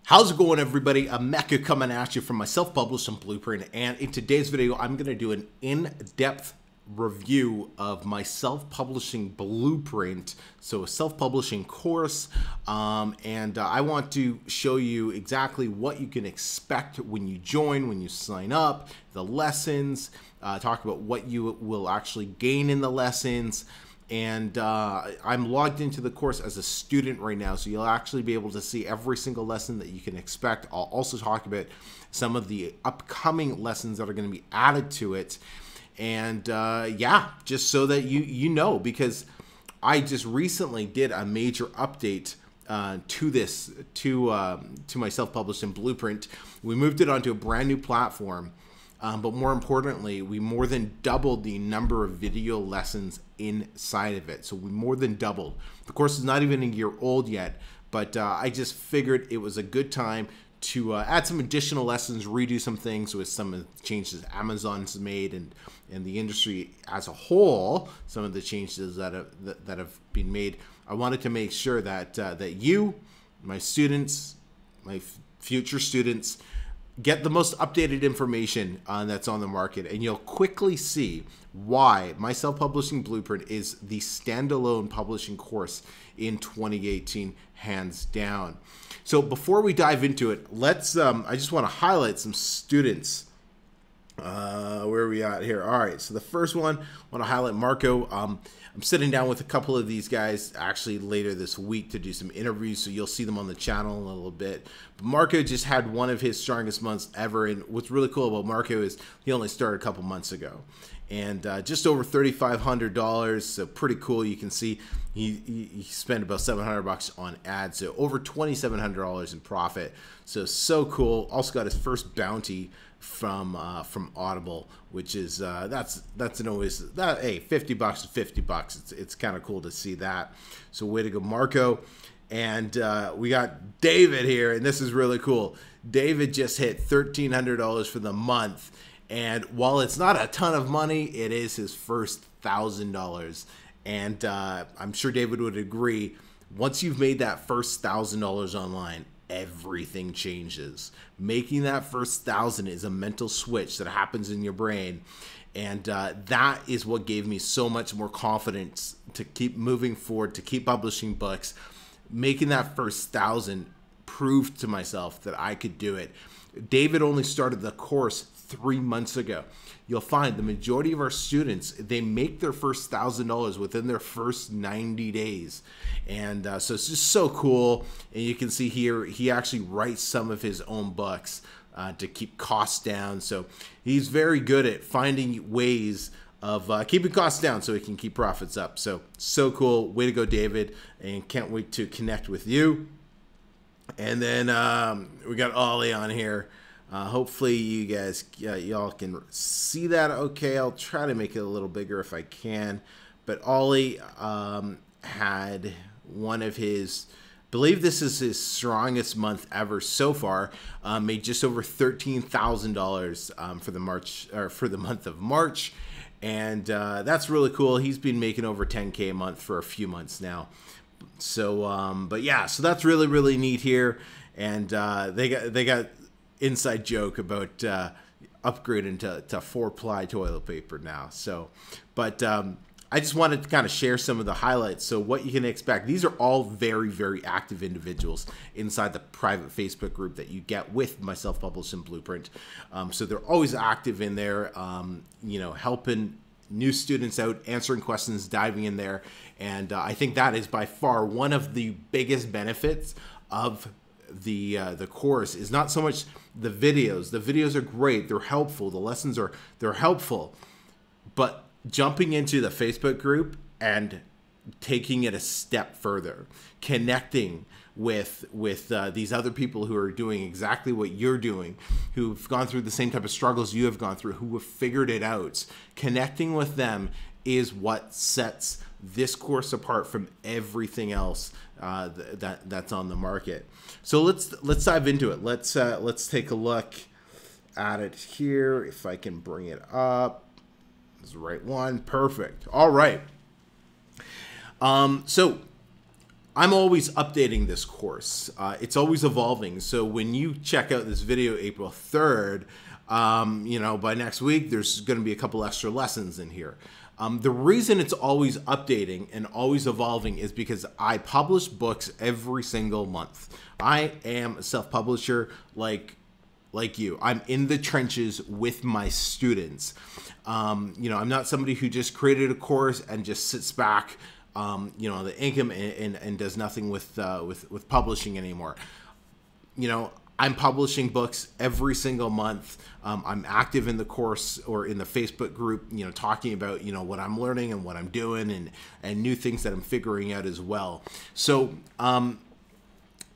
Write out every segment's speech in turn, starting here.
How's it going, everybody? I'm Mecca coming at you from my self-publishing blueprint, and in today's video I'm going to do an in-depth review of my self-publishing blueprint, so a self-publishing course, and I want to show you exactly what you can expect when you join, when you sign up, the lessons, talk about what you will actually gain in the lessons. And I'm logged into the course as a student right now, so you'll actually be able to see every single lesson that you can expect. I'll also talk about some of the upcoming lessons that are going to be added to it. And yeah, just so that you know, because I just recently did a major update to my self-publishing blueprint. We moved it onto a brand new platform. But more importantly, we more than doubled the number of video lessons inside of it. So we more than doubled. The course is not even a year old yet, but I just figured it was a good time to add some additional lessons, redo some things with some of the changes Amazon's made and the industry as a whole, some of the changes that have been made. I wanted to make sure that that you, my students, my future students, get the most updated information that's on the market, and you'll quickly see why my self-publishing blueprint is the standalone publishing course in 2018, hands down. So before we dive into it, let's I just want to highlight some students. Where are we at here? All right, so the first one, I want to highlight Marco. I'm sitting down with a couple of these guys actually later this week to do some interviews, so you'll see them on the channel in a little bit. But Marco just had one of his strongest months ever, and what's really cool about Marco is he only started a couple months ago. And just over $3,500, so pretty cool. You can see he spent about $700 on ads, so over $2,700 in profit. So cool. Also got his first bounty from Audible, which is that's an always that hey, $50 to $50. It's kind of cool to see that. So way to go, Marco. And we got David here, and this is really cool. David just hit $1,300 for the month. And while it's not a ton of money, it is his first $1,000. And I'm sure David would agree, once you've made that first $1,000 online, everything changes. Making that first 1,000 is a mental switch that happens in your brain. And that is what gave me so much more confidence to keep moving forward, to keep publishing books. Making that first 1,000 proved to myself that I could do it. David only started the course 3 months ago. You'll find the majority of our students, they make their first $1,000 within their first 90 days. And so it's just so cool. And you can see here, he actually writes some of his own books to keep costs down. So he's very good at finding ways of keeping costs down so he can keep profits up. So cool. Way to go, David. And can't wait to connect with you. And then we got Ollie on here. Hopefully you guys, y'all can see that okay. I'll try to make it a little bigger if I can. But Ollie had one of his, I believe this is his strongest month ever so far. Made just over $13,000 for the month of March, and that's really cool. He's been making over 10K a month for a few months now. So, but yeah, so that's really neat here, and they got inside joke about upgrading to 4-ply toilet paper now. So, but I just wanted to kind of share some of the highlights. So what you can expect, these are all very active individuals inside the private Facebook group that you get with my self-publishing blueprint. So they're always active in there, you know, helping new students out, answering questions, diving in there. And I think that is by far one of the biggest benefits of the course, is not so much the videos. The videos are great, they're helpful, the lessons they're helpful, but jumping into the Facebook group and taking it a step further, connecting with these other people who are doing exactly what you're doing, who've gone through the same type of struggles you have gone through, who have figured it out. Connecting with them is what sets this course apart from everything else that's on the market. So let's dive into it. Let's take a look at it here. If I can bring it up, this is the right one. Perfect. All right. So I'm always updating this course. It's always evolving. So when you check out this video April 3rd, you know, by next week, there's going to be a couple extra lessons in here. The reason it's always updating and always evolving is because I publish books every single month. I am a self-publisher like you. I'm in the trenches with my students. You know, I'm not somebody who just created a course and just sits back, you know, the income and does nothing with publishing anymore. You know, I'm publishing books every single month. I'm active in the course or in the Facebook group, you know, talking about, you know, what I'm learning and what I'm doing and new things that I'm figuring out as well. So,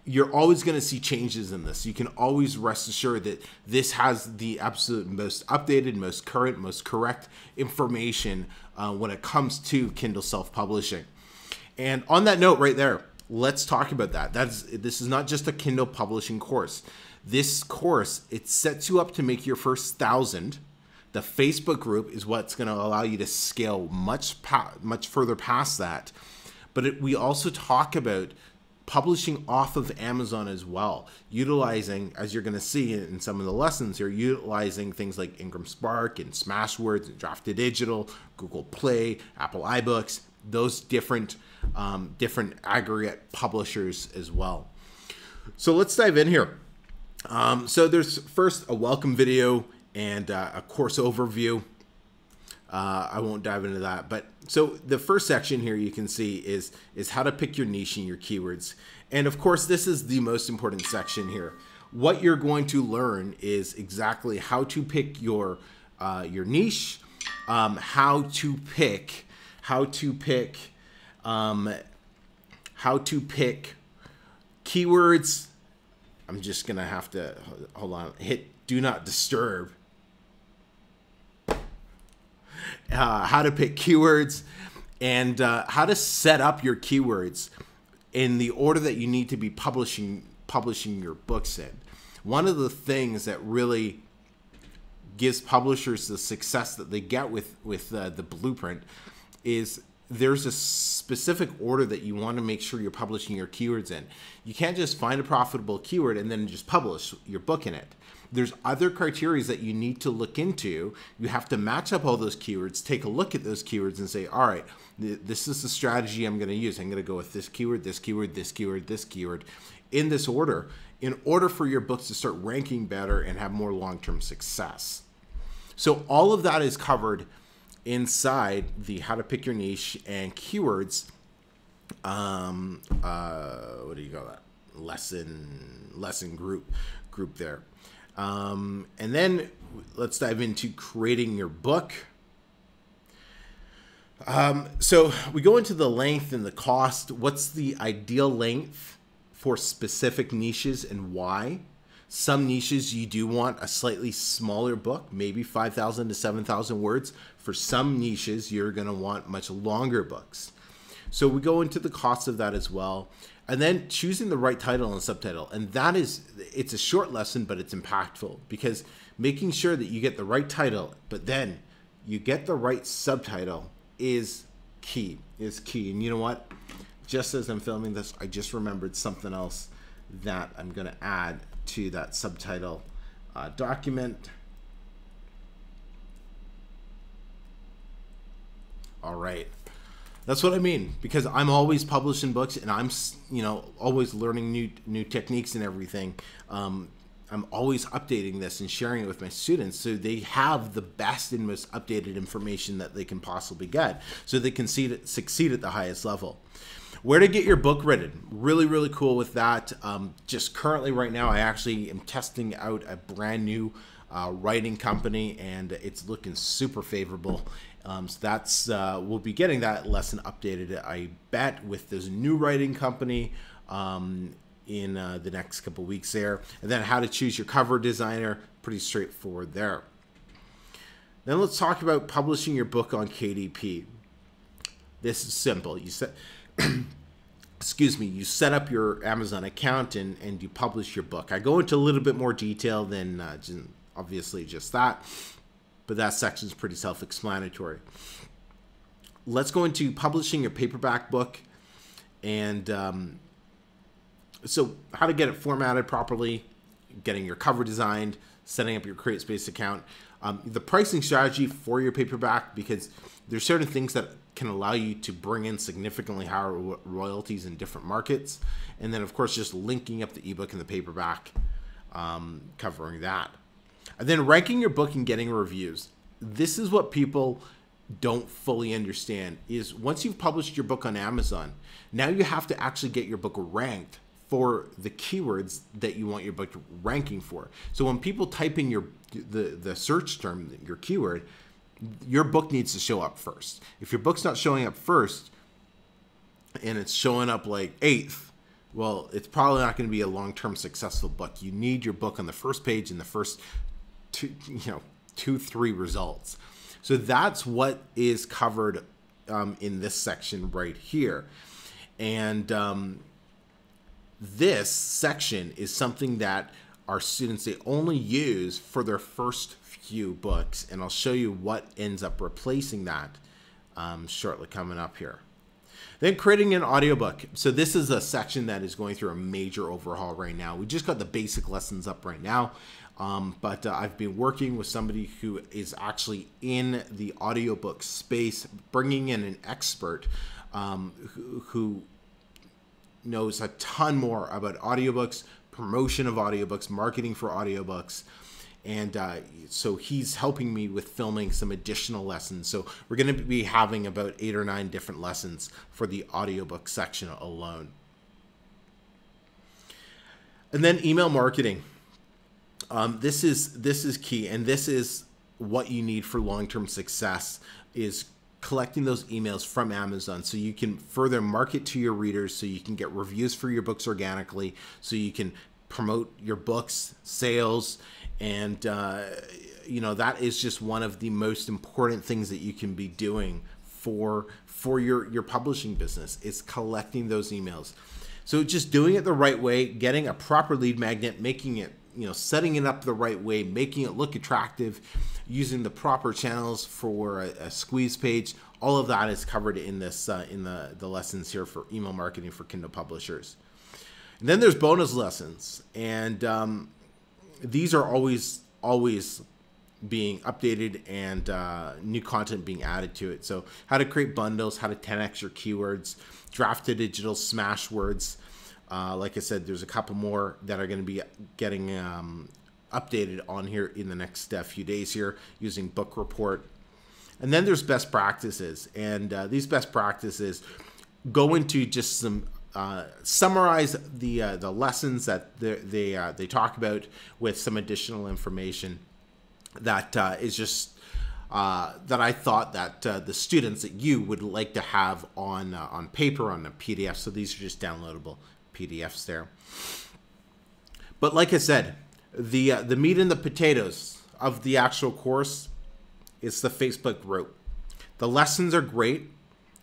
you're always going to see changes in this. You can always rest assured that this has the absolute most updated, most current, most correct information when it comes to Kindle self-publishing. And on that note right there, let's talk about that. This is not just a Kindle publishing course. This course, it sets you up to make your first 1,000. The Facebook group is what's going to allow you to scale much further past that. But we also talk about publishing off of Amazon as well, utilizing, as you're going to see in some of the lessons here, utilizing things like Ingram Spark and Smashwords and Draft2Digital, Google Play, Apple iBooks, those different aggregate publishers as well. So let's dive in here. So there's first a welcome video and a course overview. I won't dive into that, but so the first section here you can see is how to pick your niche and your keywords. And of course, this is the most important section here. What you're going to learn is exactly how to pick your niche, how to pick keywords. I'm just gonna have to hold on, hit do not disturb. How to pick keywords and how to set up your keywords in the order that you need to be publishing your books in. One of the things that really gives publishers the success that they get with the blueprint is there's a specific order that you want to make sure you're publishing your keywords in. You can't just find a profitable keyword and then just publish your book in it. There's other criteria that you need to look into. You have to match up all those keywords, take a look at those keywords and say, all right, this is the strategy I'm going to use. I'm going to go with this keyword, this keyword, this keyword, this keyword in this order in order for your books to start ranking better and have more long-term success. So all of that is covered inside the how to pick your niche and keywords. What do you call that? Lesson group there. And then let's dive into creating your book. So we go into the length and the cost. What's the ideal length for specific niches and why? Some niches you do want a slightly smaller book, maybe 5,000 to 7,000 words. For some niches, you're going to want much longer books. So we go into the cost of that as well. And then choosing the right title and subtitle. And that is, it's a short lesson, but it's impactful because making sure that you get the right title, but then you get the right subtitle is key, And you know what? Just as I'm filming this, I just remembered something else that I'm going to add to that subtitle document. All right. That's what I mean, because I'm always publishing books and I'm, you know, always learning new techniques and everything. I'm always updating this and sharing it with my students so they have the best and most updated information that they can possibly get so they can succeed at the highest level. Where to get your book written. Really, really cool with that. Just currently right now, I actually am testing out a brand new writing company and it's looking super favorable. So that's, we'll be getting that lesson updated, I bet, with this new writing company in the next couple weeks there. And then how to choose your cover designer, pretty straightforward there. Then let's talk about publishing your book on KDP. This is simple. You set, excuse me, you set up your Amazon account and you publish your book. I go into a little bit more detail than obviously just that, but that section is pretty self-explanatory. Let's go into publishing your paperback book. And so how to get it formatted properly, getting your cover designed, setting up your CreateSpace account, the pricing strategy for your paperback, because there's certain things that can allow you to bring in significantly higher royalties in different markets. And then, of course, just linking up the ebook and the paperback, covering that. And then ranking your book and getting reviews. This is what people don't fully understand, is once you've published your book on Amazon, now you have to actually get your book ranked for the keywords that you want your book ranking for. So when people type in the search term, your keyword, your book needs to show up first. If your book's not showing up first and it's showing up like 8th, well, it's probably not going to be a long-term successful book. You need your book on the first page in the first 2-3 results. So that's what is covered in this section right here. And this section is something that our students, they only use for their first few books. And I'll show you what ends up replacing that shortly coming up here. Then creating an audiobook. So this is a section that is going through a major overhaul right now. We just got the basic lessons up right now. But I've been working with somebody who is actually in the audiobook space, bringing in an expert who knows a ton more about audiobooks, promotion of audiobooks, marketing for audiobooks. And so he's helping me with filming some additional lessons. So we're going to be having about 8 or 9 different lessons for the audiobook section alone. And then email marketing. This is key, and this is what you need for long-term success, is collecting those emails from Amazon so you can further market to your readers, so you can get reviews for your books organically, so you can promote your books, sales, and that is just one of the most important things that you can be doing for your publishing business, is collecting those emails. So just doing it the right way, getting a proper lead magnet, making it, setting it up the right way, making it look attractive, using the proper channels for a squeeze page. All of that is covered in this in the lessons here for email marketing for Kindle publishers. And then there's bonus lessons, and these are always being updated and new content being added to it. So how to create bundles, how to 10x your keywords, draft to digital smash words. Like I said, there's a couple more that are going to be getting updated on here in the next few days here using Book Report. And then there's best practices. And these best practices go into just some, summarize the lessons that they talk about with some additional information that is just, that I thought that the students that you would like to have on paper, on a PDF. So these are just downloadable PDFs there. But like I said, the meat and the potatoes of the actual course is the Facebook group. The lessons are great,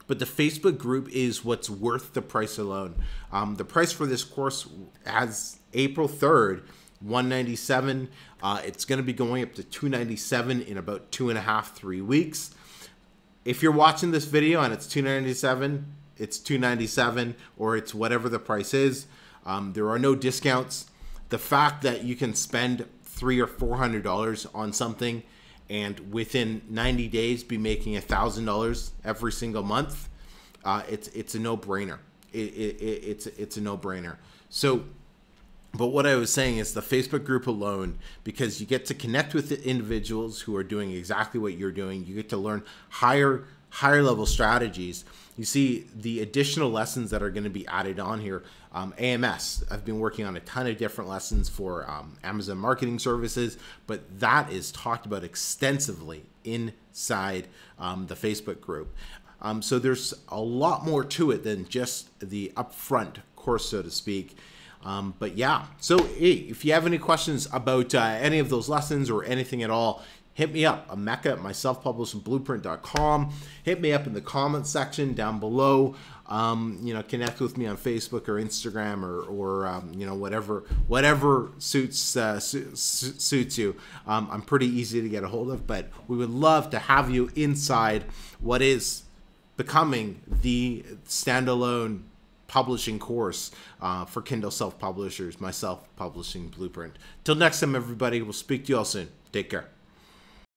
but the Facebook group is what's worth the price alone. The price for this course has April 3rd, $197. It's going to be going up to $297 in about 2.5-3 weeks. If you're watching this video and it's $297, it's $297, or it's whatever the price is. There are no discounts. The fact that you can spend $300 or $400 on something and within 90 days be making $1,000 every single month, it's a no-brainer. It's a no-brainer. So, but what I was saying is the Facebook group alone, because you get to connect with the individuals who are doing exactly what you're doing. You get to learn higher level strategies. You see the additional lessons that are going to be added on here. AMS, I've been working on a ton of different lessons for Amazon Marketing Services, but that is talked about extensively inside the Facebook group. So there's a lot more to it than just the upfront course, so to speak. But yeah, so hey, if you have any questions about any of those lessons or anything at all, hit me up, Mecca at myselfpublishingblueprint.com. Hit me up in the comments section down below. Connect with me on Facebook or Instagram or whatever suits you. I'm pretty easy to get a hold of, but we would love to have you inside what is becoming the standalone publishing course for Kindle self-publishers, my self-publishing blueprint. Till next time, everybody, we'll speak to you all soon. Take care.